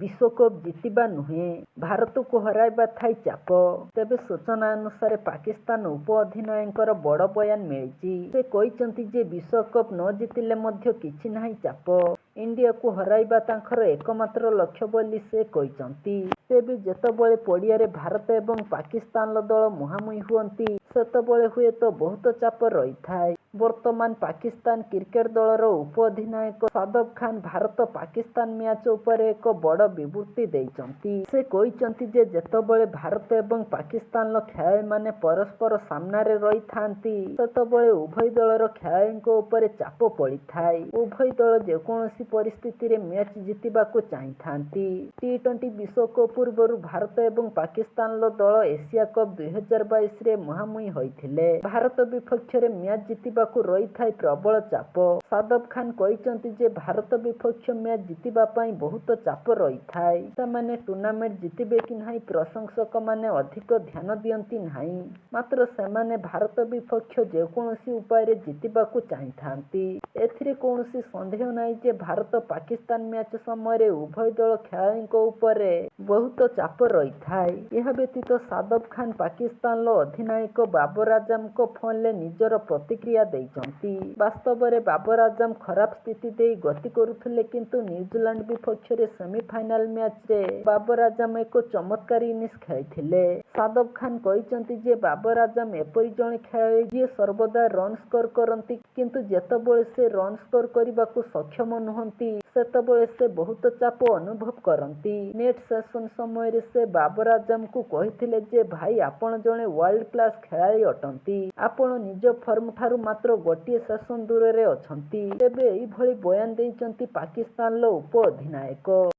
विश्वकप जितिबा नुहे भारत को हराइबा थाई चाप। तेबे सूचना अनुसार पाकिस्तान उप अधिनायकर बड़ बयान मिली। से कहते जे विश्वकप न जितिले मध्य किछि नाही चाप। इंडिया को हराइबा तांकर एकमात्र लक्ष्य बोली से कहते। तेबे जेतबळे पड़ियारे भारत एवं पाकिस्तान दल मुहांमुही हुअंती सेतबळे हुए तो बहुत चाप रही थाए। वर्तमान पाकिस्तान क्रिकेट दलर उप अधिनायक शादब खान भारत पाकिस्तान मैच उपर एक बड़ विवृत्ति देइचंती। से कहते जे जेतबळे भारत एवं पाकिस्तान खेलाड़ी माने परस्पर सामना रे रही थांती सेतबळे उभय दलर खेलाड़ीଙ୍କ उपरे चाप पड़ी थाए। उभय दल जेकोसी परिस्थिति रे मैच जितिबाको चाहिथांती। टी20 विश्वकप पूर्व भारत एवं पाकिस्तान दल एशिया कप 2022 रे मुहांमुही होइथिले। भारत विपक्ष रे मैच जितिबाको रही थाए प्रबल चाप। शादब खान कहते जे भारत विपक्ष मैच जितिबा पई बहुत चाप रही थाए। सेमाने टूर्नामेंट जितिबे कि नाही प्रशंसक माने अधिक ध्यान दियंती नाही, मात्र सेमाने भारत विपक्ष जेकोसी उपाय रे जितिबाको चाहिथांती। एथिरे कोनोसी संदेह नाही जे भारत पाकिस्तान मैच समय उभय दल खेलाड़ीଙ୍କ उपरे बहुत चाप रही थाए। यह व्यतीत शादब खान पाकिस्तान अधिनायक बाबर आजम को फोन ले निजर प्रतिक्रिया देइचंती। वास्तव रे बाबर आजम खराब स्थिति दे गति करुथिले, किंतु न्यूजीलैंड विपक्ष रे सेमीफाइनल मैच रे बाबर आजम एक चमत्कारी इनिंग्स खेलिथिले। शादब खान कहते जे बाबर आजम एपरि जणे खेलाड़ी जे सर्वदा रन स्कोर करती, किंतु जेतबळे से रन स्कोर करबाकू सक्षम नुहंती सेतबळे से बहुत चाप अनुभव करती। नेट सेशन समय रे से बाबर आजम को कहिथिले जे भाई आपण जणे वर्ल्ड क्लास खेलाड़ी अटंती, आपण निज फॉर्म ठारू मात्र गोटिए सेशन दूर रे अछंती। तेबे एई भली बयान देइचंती पाकिस्तान उप अधिनायक।